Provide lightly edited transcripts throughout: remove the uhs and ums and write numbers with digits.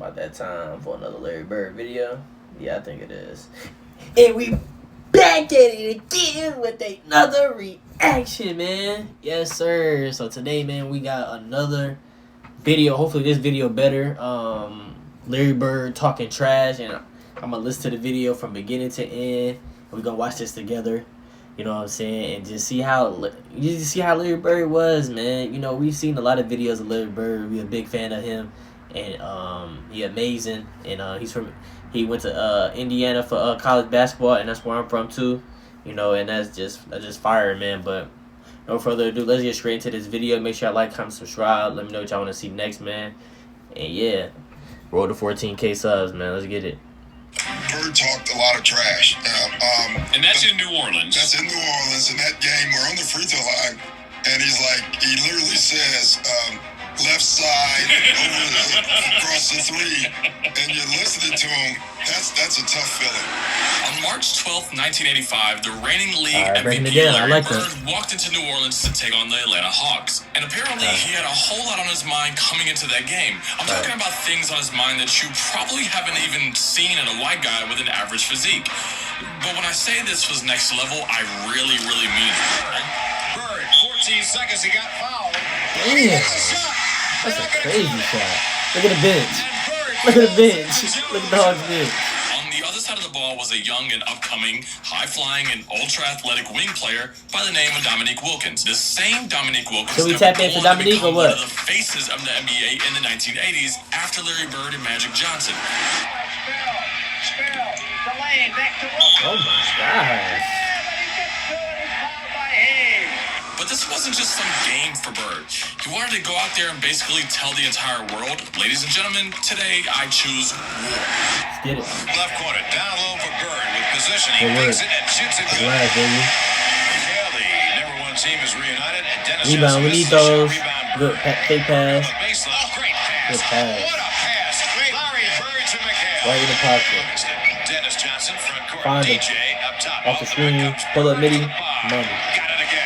about that time for another Larry Bird video? Yeah, I think it is. And we back at it again with another reaction, man. Yes, sir. So today, man, we got another video. Hopefully this video better. Larry Bird talking trash, and I'm gonna listen to the video from beginning to end. We're gonna watch this together. You know what I'm saying? And just see how Larry Bird was, man. You know, we've seen a lot of videos of Larry Bird. We're a big fan of him. And he amazing. And he went to Indiana for college basketball, and that's where I'm from too. You know, and that's just fire, man. But no further ado, let's get straight into this video. Make sure y'all like, comment, subscribe. Let me know what y'all want to see next, man. And yeah, roll to 14K subs, man. Let's get it. Bird talked a lot of trash. And that's in New Orleans. That's in New Orleans. In that game, we're on the free throw line, and he literally says, left side across the three, and you're listening to him. That's a tough feeling. On March 12th, 1985, the reigning league MVP Larry Bird walked into New Orleans to take on the Atlanta Hawks. And apparently he had a whole lot on his mind coming into that game. I'm talking about things on his mind that you probably haven't even seen in a white guy with an average physique. But when I say this was next level, I really, really mean it. Bird, 14 seconds, he got fouled. Damn. That's a crazy shot. Look at the bench. Look at the bench. Look at the Hawks bench. On the other side of the ball was a young and upcoming, high-flying and ultra-athletic wing player by the name of Dominique Wilkins. The same Dominique Wilkins Should we tap into Dominique or what? One of the faces of the NBA in the 1980s after Larry Bird and Magic Johnson. Oh my gosh. But this wasn't just some game for Bird. He wanted to go out there and basically tell the entire world, ladies and gentlemen, today I choose war. Let's get it. Left corner, down low for Bird with position. He makes it and shoots it good. Last, baby. The number one team is reunited. And Dennis Rebound, we need those. Good fake pass. Oh, great pass. Good pass. What a pass. Larry Bird to McHale. Right in the pocket. Dennis Johnson, front court. Find him. DJ up top. Off the screen. Pull up midi. Money. Got it again.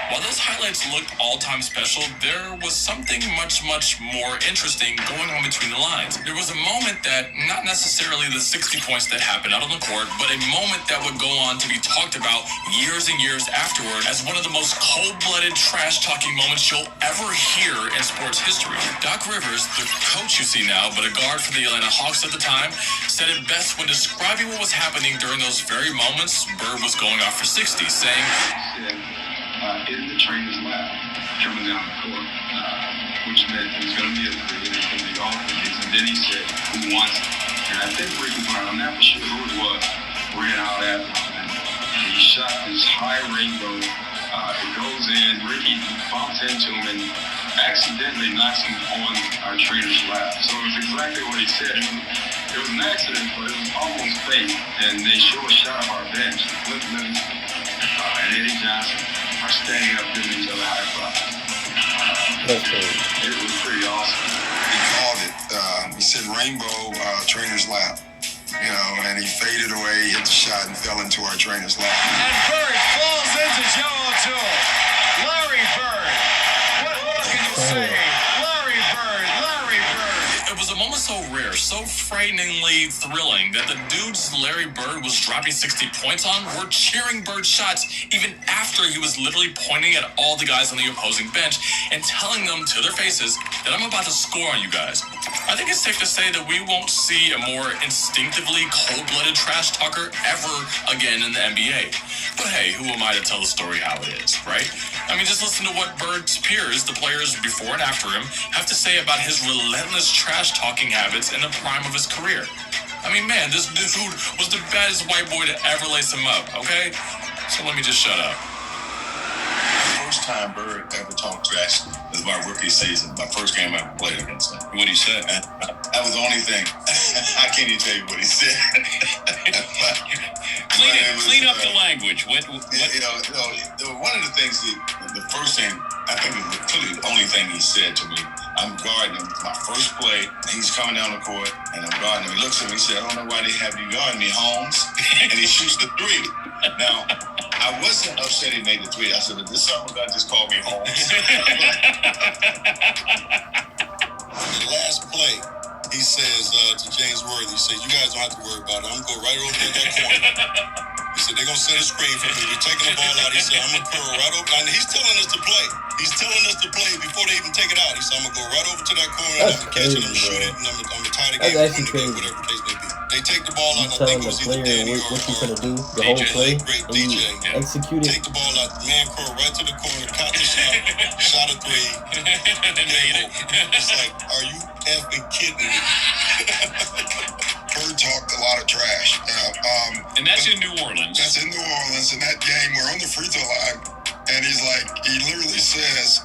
While those highlights looked all-time special, there was something much, much more interesting going on between the lines. There was a moment that, not necessarily the 60 points that happened out on the court, but a moment that would go on to be talked about years and years afterward as one of the most cold-blooded, trash-talking moments you'll ever hear in sports history. Doc Rivers, the coach you see now, but a guard for the Atlanta Hawks at the time, said it best when describing what was happening during those very moments Bird was going off for 60, saying, in the trainer's lab coming down the court, which meant it was going to be a three and it's going to be all threes. And then he said, who wants it? And I think Ricky Brown, I'm not for sure who it was, ran out after him. And he shot this high rainbow. It goes in, Ricky bumps into him and accidentally knocks him on our trainer's lap. So it was exactly what he said. It was an accident, but it was almost fake. And they show a shot of our bench. Cliff Livingston and Eddie Johnson are standing up giving each other high fives. It was pretty awesome. He called it. He said rainbow trainer's lap. You know, and he faded away, hit the shot, and fell into our trainer's lap. And Bird falls into Joe O'Toole. Larry Bird. What more can you say? Larry Bird. Larry Bird. it was a moment so rare, so frighteningly thrilling that the dudes Larry Bird was dropping 60 points on were cheering Bird's shots even after he was literally pointing at all the guys on the opposing bench and telling them to their faces that I'm about to score on you guys. I think it's safe to say that we won't see a more instinctively cold-blooded trash talker ever again in the NBA. But hey, who am I to tell the story how it is, right? I mean, just listen to what Bird's peers, the players before and after him, have to say about his relentless trash-talking habits in the prime of his career. I mean, man, this dude was the baddest white boy to ever lace him up, okay? So let me just shut up. First time Bird ever talked trash was my rookie season, my first game I ever played against him. What'd he say? That was the only thing. I can't even tell you what he said. Clean up the language. What? One of the things, the first thing, I think it was clearly the only thing he said to me, I'm guarding him. My first play, he's coming down the court, and I'm guarding him. He looks at me, he said, I don't know why they have you guarding me, Holmes. And he shoots the three. Now, I wasn't upset he made the three. I said, but this summer guy just called me Holmes. The last play, he says to James Worthy, he says, "You guys don't have to worry about it. I'm going to go right over to that corner." He said, "They're going to set a screen for me. We're taking the ball out." He said, "I'm going to curl right over." And he's telling us to play. He's telling us to play before they even take it out. He said, "I'm going to go right over to that corner. And I'm going to catch it. I'm going to shoot it. And I'm going to tie the game. That's Win the game, whatever the case may be." They take the ball out. You I think telling it the was either player Danny what you or gonna do the whole play, great and you DJ. execute it. Take the ball out. The man curl right to the corner. Caught the shot. Shot a three. It's like, are you effing kidding me? Bird talked a lot of trash. And that's in New Orleans. That's in New Orleans. In that game, we're on the free throw line, and he literally says,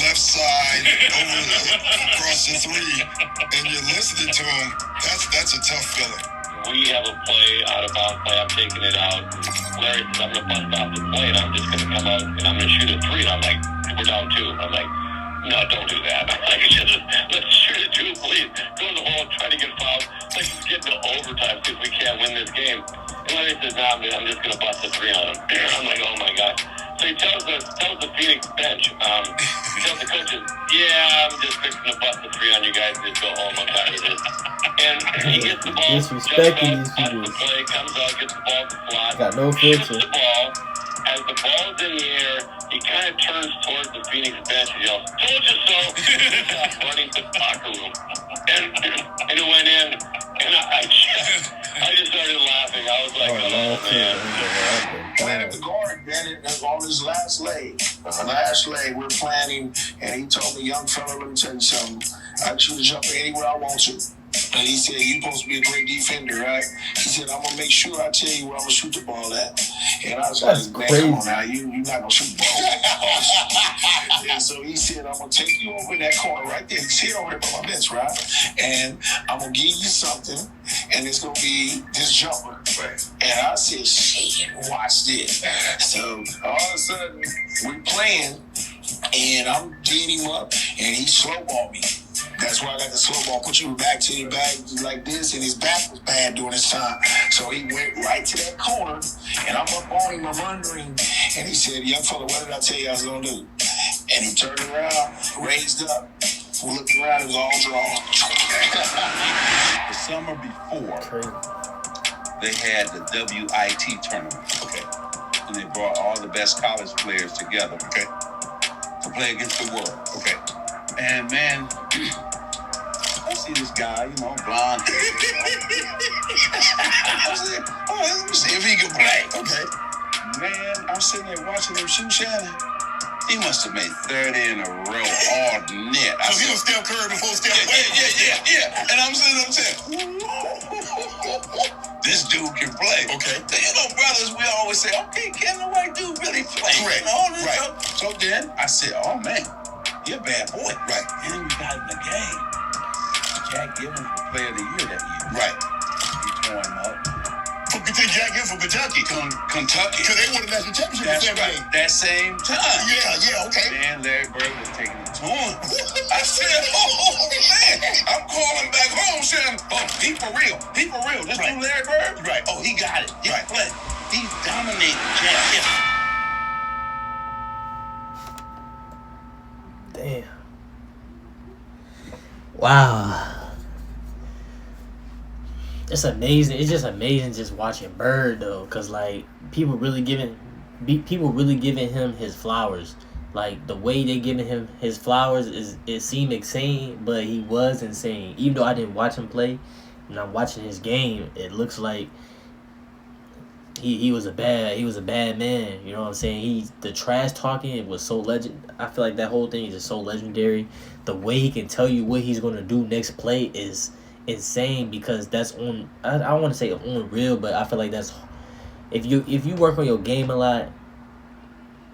left side across the three, and you're listening to him. That's a tough feeling. We have a play, out of bounds play. I'm taking it out. Larry says, "I'm going to bust off the play, and I'm just going to come out, and I'm going to shoot a three." And I'm like, "We're down 2. I'm like, "No, don't do that." I'm like, let's shoot a 2, please. Go in the hole, try to get fouled. Let's get into overtime, see if we can't win this game. And Larry says, "No, I'm just going to bust a 3 on him." I'm like, "Oh, my God." So he tells the Phoenix bench, he tells the coaches, "Yeah, I'm just fixing to bust a 3 on you guys. Just go home. I'm tired of this." And he gets the ball, Disrespecting jumps these out, people. the play, comes out, gets the ball to slot, Got no shoots filter. the ball. As the ball's in the air, he kind of turns towards the Phoenix bench and yells, "Told you so!" He stopped running to the locker room. And it went in, and I just started laughing. I was like, "Oh, man." The guard Bennett on his last leg. Last leg, we're planning, and he told me, "Young fella, let me tell you something. I can shoot a jumper anywhere I want to." And he said, "You're supposed to be a great defender, right?" He said, "I'm going to make sure I tell you where I'm going to shoot the ball at." And I was That's like, "Man, crazy. come on now. You're not going to shoot the ball." And so he said, "I'm going to take you over in that corner right there. You sit over there by my bench, right? And I'm going to give you something, and it's going to be this jumper." And I said, "Shit, watch this." So all of a sudden, we playing, and I'm beating him up, and he slow balled me. That's why I got the slow ball. Put you back to your back like this, and his back was bad during this time. So he went right to that corner, and I'm up on him, I'm wondering, and he said, "Young fella, what did I tell you I was going to do?" And he turned around, raised up, looked around, it was all drawn. The summer before, they had the WIT tournament. Okay. And they brought all the best college players together. Okay. To play against the world. Okay. And man, I see this guy, blonde hair. I said, let me see if he can play. Okay. Man, I'm sitting there watching him shoot Shannon. He must have made 30 in a row all net. So he was Steph Curry before Steph Curry? Yeah. And I'm sitting there saying, this dude can play. Okay. Brothers, we always say, okay, can the white dude really play? Correct. Right. So then I said, oh man, you're a bad boy. Right. And then we got in the game. Jack Gibbons was player of the year that year. Right. We tore him up. Jack Gibbons from Kentucky. Kentucky. Because they won the national championship. That's right. That same time. Yeah, okay. Man, Larry Bird was taking it to him. I said, oh, man. I'm calling back home saying, oh, he for real. This dude Larry Bird? Right. Oh, he got it. He play. He's dominating Jack Gibbons. Damn. Wow. It's amazing. It's just amazing just watching Bird though, cause like people really giving him his flowers. Like the way they giving him his flowers it seemed insane, but he was insane. Even though I didn't watch him play, and I'm watching his game, it looks like he was a bad man. You know what I'm saying? The trash talking was so legend. I feel like that whole thing is just so legendary. The way he can tell you what he's gonna do next play is insane, because that's on. I don't want to say on real, but I feel like that's if you work on your game a lot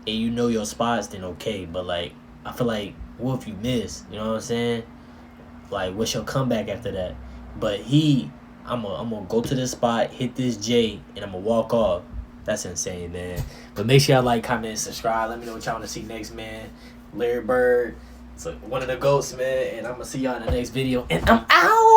and you know your spots, then okay. But like I feel like what if you miss? You know what I'm saying? Like what's your comeback after that? But I'm gonna go to this spot, hit this J, and I'm gonna walk off. That's insane, man. But make sure y'all like, comment, and subscribe. Let me know what y'all want to see next, man. Larry Bird, so one of the GOATs, man. And I'm gonna see y'all in the next video. And I'm out.